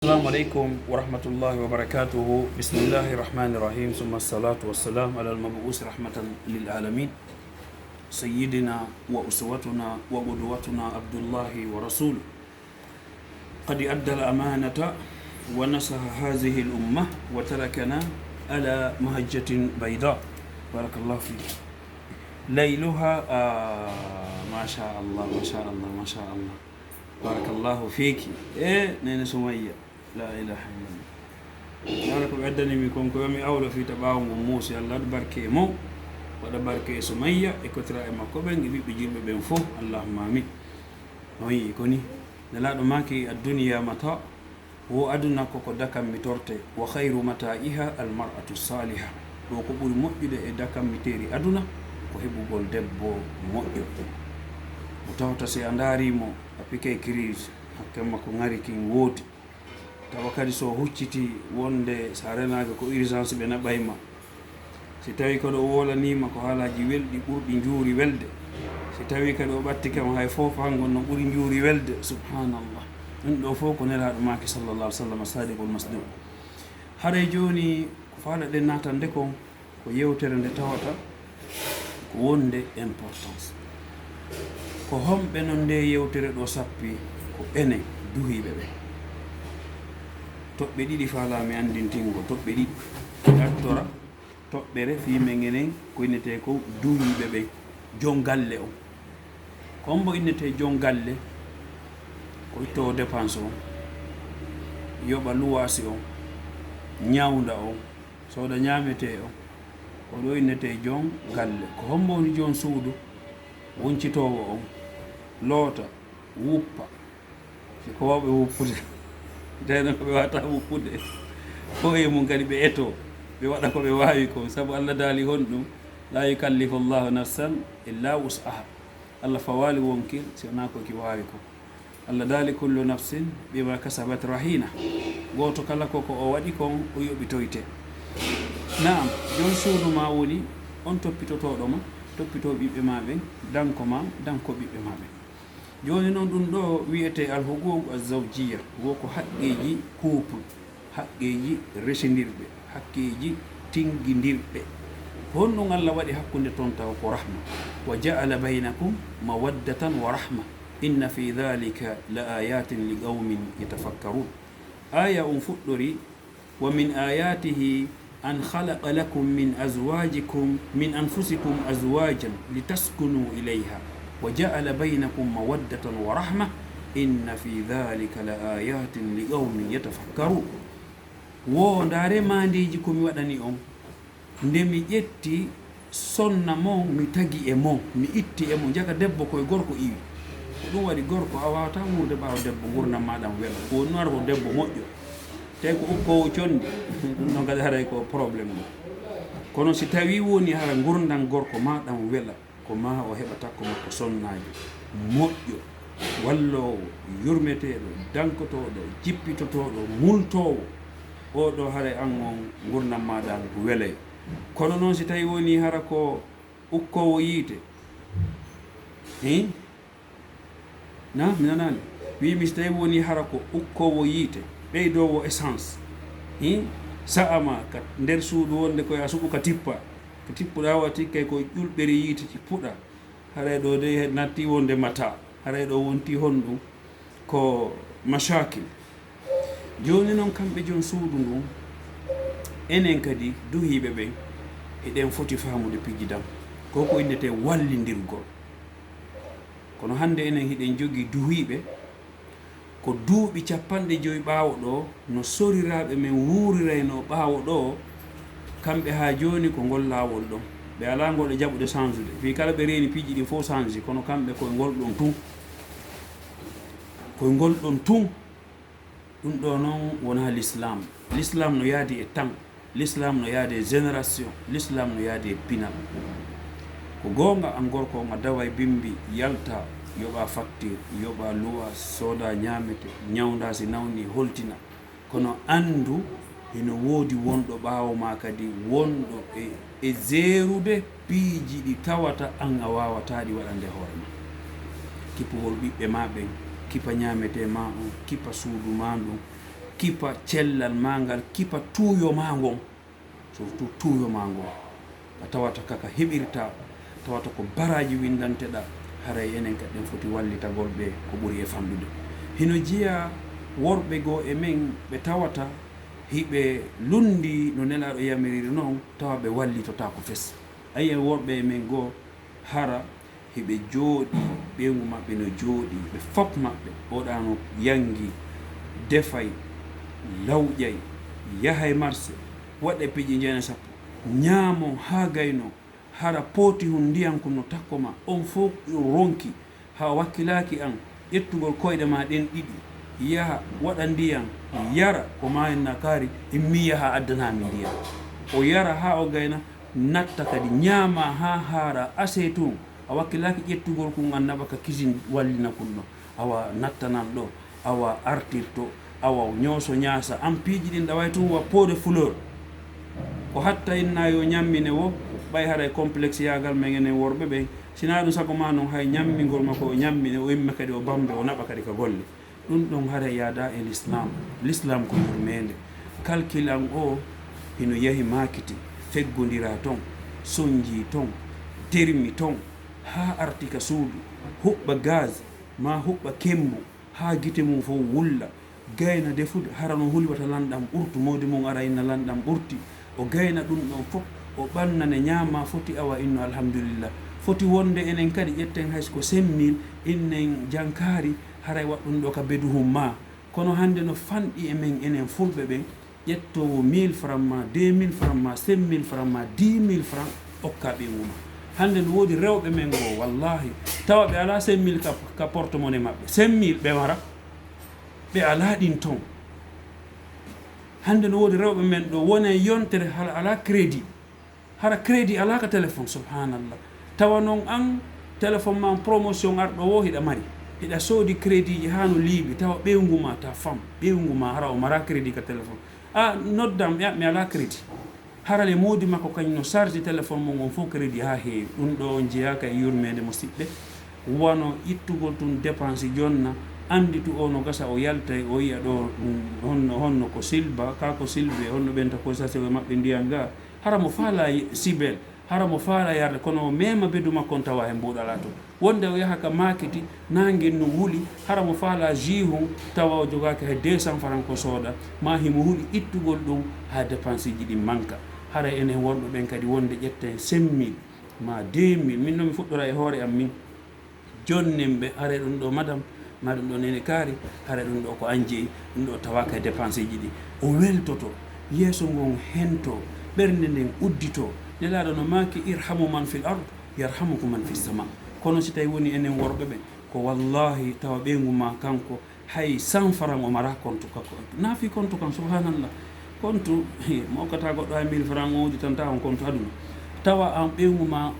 السلام عليكم ورحمة الله وبركاته. بسم الله الرحمن الرحيم، ثم الصلاة والسلام على المبعوث رحمة للعالمين سيدنا وأسوتنا وقدوتنا عبد الله ورسوله. قد أدى الأمانة ونصح هذه الأمة وتركنا على مهجة بيضاء. بارك الله فيك. ليلها ما شاء الله ما شاء الله ما شاء الله. بارك الله فيك. نين سمية لا إله إلا الله. بارك بعدني ميكون كومي أولى في تباهم موسى الله بركة مو ولا بركة سمية إكترا إما كوبن يبي بيجيب بينفو اللهم آمين. وهي كوني نلا ماكي الدنيا متاع وأدنى كوكو دكا متورته وخير متاعها المرأة الصالحة. وكبر مؤجد دكا متيري أدنى وهبو قول دبو مؤجد utawta si andarimo apike crise hakkema ko ngari kin wodi tawa kadi so hucciti wonde sarenaga ko urgence be nabayma si tawi ko do wolanima ko halaji weldi burdi njuri welde si tawi kadi o batti kam hay fofu hangon no buri njuri welde subhanallah en do fo ko nelaado maki sallallahu alaihi wasallam sadiqul masduq hare joni ko faala den natande ko yewtere nde tawata ko wonde importance ko hombe non de yewtere do sappi ko ene duhibe be tobbe didi faala mi andintingo tobbe didi attora tobbere fi mengenen ko inete ko duhibe be jongalle o kombo inete jongalle ko to dépense o yoba luwasi o nyawnda o soda nyamete o do inete jongalle ko hombo ni jon suudu woncitowo o loota wuppa ko wawɓe wuppude teno ko ɓe wata wuppude ko e mum kadi ɓe eto ɓe waɗa ko ɓe wawi ko saabu Allah daali hon ɗum la yukallifu llahu nafsan illa wus'aha. Allah fawali wonkil sona ko ki wawi ko. Allah daali kullu nafsin bima kasabat rahina. Goto kala koko o waɗi kon o yoɓitoyte. Naam, jon suudu ma woni on toppitotoɗoma toppito ɓiɓɓe maɓe danko ma danko ɓiɓɓe maɓe. Joni noon ɗum ɗo wiyete alhuquq azawjiya woko haqqeji couple, haqqeji resindirɓe, haqqeji tinguidirɓe. honɗum Allah waɗi hakkude toon taw ko rahma wa ja'ala baynakum mawaddatan wa rahma inna fi dhalika la ayatin li qaumin yatafakkarun. Aya fuɗɗori wa min ayatihi أن خلق لكم من أزواجكم من أنفسكم أزواجا لتسكنوا إليها وجعل بينكم مودة ورحمة إن في ذلك لآيات لقوم يتفكرون. ودار ما ndiji mi waɗani on nde mi ƴetti sonna mo mi tagi e mo mi itti e mo jaka debbo koye gorko iwi ɗum waɗi gorko a wawata wurde ɓawa debbo gurdam maɗam wela ko woni wara ko debbo moƴƴo te ko ukkowo condi ɗum ɗon kadi haray ko probléme ɗo. Kono si tawi woni hara gurdam gorko maɗam wela ko ma o heɓa takko makko sonnaji moƴƴo wallowo yurmeteɗo dankotoɗo jippitotoɗo multowo oɗo haray an on gurdam maɗam welay. Kono noon si tawi woni hara ko ukkowo yiite na mi nanani wimi si tawi woni hara ko ukkowo yiite ɓeydowo essence sa'ama ka nder suudu wonde koye a suɓu ka tippuɗa wati kay ko ƴulɓeri yiite puɗa haray ɗo de natti wonde mata haray ɗo wonti honɗum ko mashakil. Joni noon kamɓe jon suudu ndun enen kadi duhiɓe ɓen eɗen foti famude pijidam koko innete wallidirgol. Kono hande enen hiɗen jogui duhiɓe ko duuɓi 50 ɓaawo ɗo no soriraɓe men wuurirayno ɓaawo ɗo kamɓe ha joni ko ngol laawol ɗon ɓe ala ngol e jaɓude change de fi kala ɓe reeni piiji ɗi fof change kono kamɓe koye ngol ɗon tun ɗum ɗo noon wona l'islam. L'islam no yaadi e temps, l'islam no yaadi e génération, l'islam no yaadi e pinal. Ko gonga an gorko on a dawa e bimbi yalta yoɓa facture yoɓa luwa soda ñamete ñawda si nawni holtina kono andu ino woodi wonɗo ɓaawo ma kadi wonɗo e zerude piiji ɗi tawata an a wawataɗi waɗande hoore ma. Kippugol ɓiɓɓe ma ɓen kippa ñamete ma on kippa suudu ma ɗum kipa cellal ma ngal kipa tuuyo ma ngon surtout tuuyo ma ngon a tawata kaka heɓirta tawata ko baraji windanteɗa haray enen kadi en foti wallitagol ɓe ko ɓuri e famɗude hino jiya worɓe goo e men ɓe tawata hiɓe lundi no nelaɗo yamiriri noon tawa ɓe wallitota ko fes ayi worɓe e men goo hara hiɓe jooɗi ɓeyngu maɓɓe no jooɗi ɓe fop maɓɓe oɗano yangi defay lawƴay yahay marché waɗe piƴi jeene sappo ñaamo ha gayno hara pooti hun ndiyan ko no takko ma on fof ronki ha wakkilaki an ƴettugol koyɗe ma ɗen ɗiɗi yaha waɗa ndiyan yara ko ma henna kaari immi yaha addanami ndiyan o yara ha o gayna natta kadi ñaama ha haara ase tun a wakkilaki ƴettugol kun an naɓa ka cuisine wallina kun ɗo awa nattanan ɗo awa artirto awa ñooso ñaasa an piiji ɗin ɗaway tun wa pot de fleur ko hatta inna yo ñammine wo ɓay haɗa complexe yagal men enen worɓe ɓen sina ɗum sago ma noon hay ñammigol makko o ñammine o imma kadi o bambe o naɓa kadi ka golle ɗum ɗon haɗa yaada e l'islam ko yurmede calculan o hino yahi makiti feggodira ton soñji ton termi ton ha artika suudu huɓɓa gaz ma huɓɓa kembu ha guite mum fof wulla gayna defude hara no hulwata lanɗam ɓurtu mawdi mum ara inna lanɗam ɓurti o gayna ɗum ɗon fof o ɓannane ñaama foti awa inno alhamdulillah foti wonde enen kadi ƴetten haysko semmil innen jankari haray waɗɗum ɗo ka beduhum ma kono hande no fanɗi e men enen fulɓe ɓen ƴettowo 1000 francs ma 2000 francs ma 5000 francs ma 10000 francs okka ɓenguma hande no woodi rewɓe men goo wallahi tawa ɓe ala 5000 ka porte monnaie maɓɓe 5000 ɓe wara ɓe ala ɗin ton hande no woodi rewɓe men ɗo wone yontere hala ala crédit hara crédit ala ka téléphone subhanallah tawa noon an téléphone ma promotion arɗo wo hiɗa mari hiɗa soodi crédit ji ha no liiɓi tawa ɓeyguma ta fam ɓeyguma hara o mara crédit ka téléphone a noddam mi ala crédit hara le moodi makko kañum no charge téléphone mum on fof crédit ha heewi ɗum ɗo on jeeyaka e yurmede musidɓe wono ittugol tun dépense jonna anditu o no gasa o yaltay o yiya ɗo honno ko silba ka ko silbe honno ɓenta ko sasewe maɓɓe ndiyan ga hara mo faala sibel hara mo faala yarde kono o mema beddu makko on tawa he mbuɗala to wonde o yaha ka maketi nangen no huuli hara mo faala jihum tawa o jogaki hay 200 francs ko sooda ma himo huuli ittugol ɗum ha dépense ji ɗi manka hara enen wonɓe ɓen kadi wonde ƴetten 5000 ma 2000 min noon mi fuɗɗora e hoore am min jonnen ɓe hara ɗum ɗo madame ma ɗum ɗo nene kaari hara ɗum ɗo ko an jeeyi ɗum ɗo tawaka e dépense ji ɗi o weltoto yeeso ngon hento ɓernde nden uddito nelaɗo no maki irhamu man fil ard yarhamukum man fis sama kono si tawi woni enen worɓe ɓe ko wallahi tawa ɓeyguma kanko hay 100 francs o mara compte kako naafi compte kam subhanallah compte mokata goɗɗo ha 1000 francs oji tan tawa on compte aduna tawa an ɓeyguma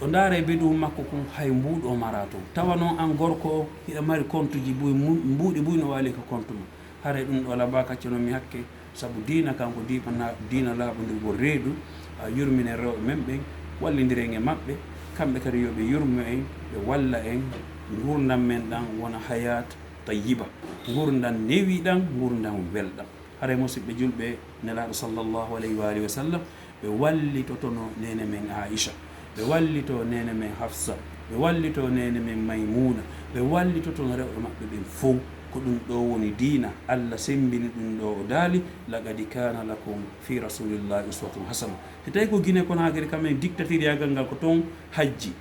o ndaara e beɗum makko kon hay mbuuɗo o mara toon tawa noon an gorko o hiɗa mari compte ji mbuuɗi buy no waali ko compte ma haray ɗum ɗo laba kaccanomi hakke saabu diina kanko diina laaɓodirgo reedu yurmine rewɓe men ɓen wallidiren e maɓɓe kamɓe kadi yoɓe yurmo en ɓe walla en gurdam men ɗan wona hayat tayyiba gurdam newiɗan gurdam welɗam haray musidɓe julɓe nelaɗo sallllahu alayhi wa alihi wa sallam ɓe wallitotono nene men aicha ɓe wallito nene men hafsa ɓe wallito nene men maymuna ɓe wallitotono rewɓe maɓɓe ɓen fof ko ɗum ɗo woni diina allah sembini ɗum ɗo o daali laqad kana lakum fi rasulillahi uswatun hasana so tawi ko guine konakiri kamen dictatiriyagal ngal ko toon hajji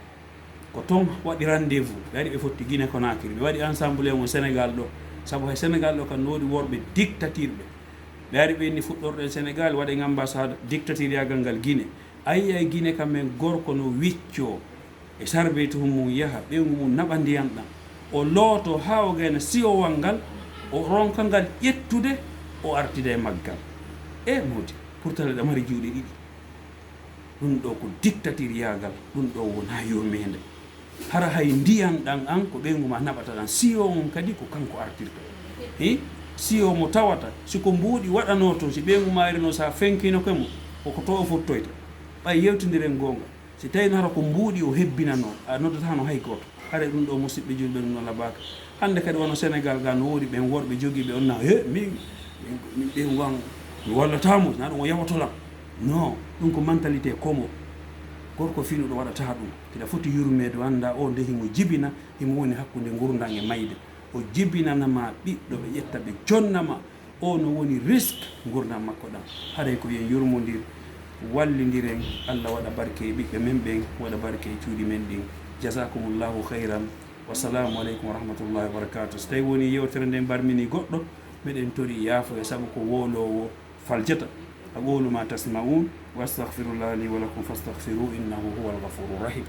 ko toon waɗi rendez-vous ɓe waɗi ɓe fotti guine konakiri ɓe waɗi ensemble mo sénégal ɗo saabu hay sénégal ɗo kam no woodi worɓe dictatirɓe ɓe ari ɓenni fuɗɗorɗen sénégal waɗe ambassade dictatiriyagal ngal guine ayi ay guine kamen gorko no wicco e sarbeytu mum yaha ɓeyngu mum naɓa ndiyam ɗam o looto ha o gayna siyowal ngal o ronka ngal ƴettude o artida e maggal e modi pourtant ɗa mari juuɗe ɗiɗi ɗum ɗo ko dictatiriyagal ɗum ɗo wona yurmede hara hay ndiyam ɗan an ko ɓeyngu ma naɓata ɗan siyo mum kadi ko kanko artirta i siyo mo tawata siko mbuuɗi waɗano to si ɓeyngu marino sa fenkino ke mo koko to o fottoyta ɓay yewtidiren gonga si tawi hara ko mbuuɗi o hebbinano a noddatano hay goto hara ɗum ɗo musidɓe julɓe ɗum ɗon labaka hande kadi wono sénégal ga no woodi ɓen worɓe jogiiɓe on na min min ɓe wan mi wallatamo na ɗum o yawotolam non ɗum ko mentalité komo gorko fino ɗo waɗata ɗum kiɗa foti yurmede anda o nde himo jibina himo woni hakkude gurdam e mayde o jibinanama ɓiɗɗo ɓe ƴetta ɓe jonnama o no woni risque gurdam makko ɗam haray ko yen yurmodir wallidiren Allah waɗa barke e ɓiɓɓe men ɓen waɗa barke e cuuɗi men ɗin jasakumullahu hayran wassalamu aleykum wa rahmatullahi wa barakatuh so tawi woni yewtere nde barmini goɗɗo meɗen tori yaafo e saabu ko wolowo faljata aqulu ma tasma'un wa astaghfirullah li wa lakum fastaghfiru innahu huwa al-ghafurur rahim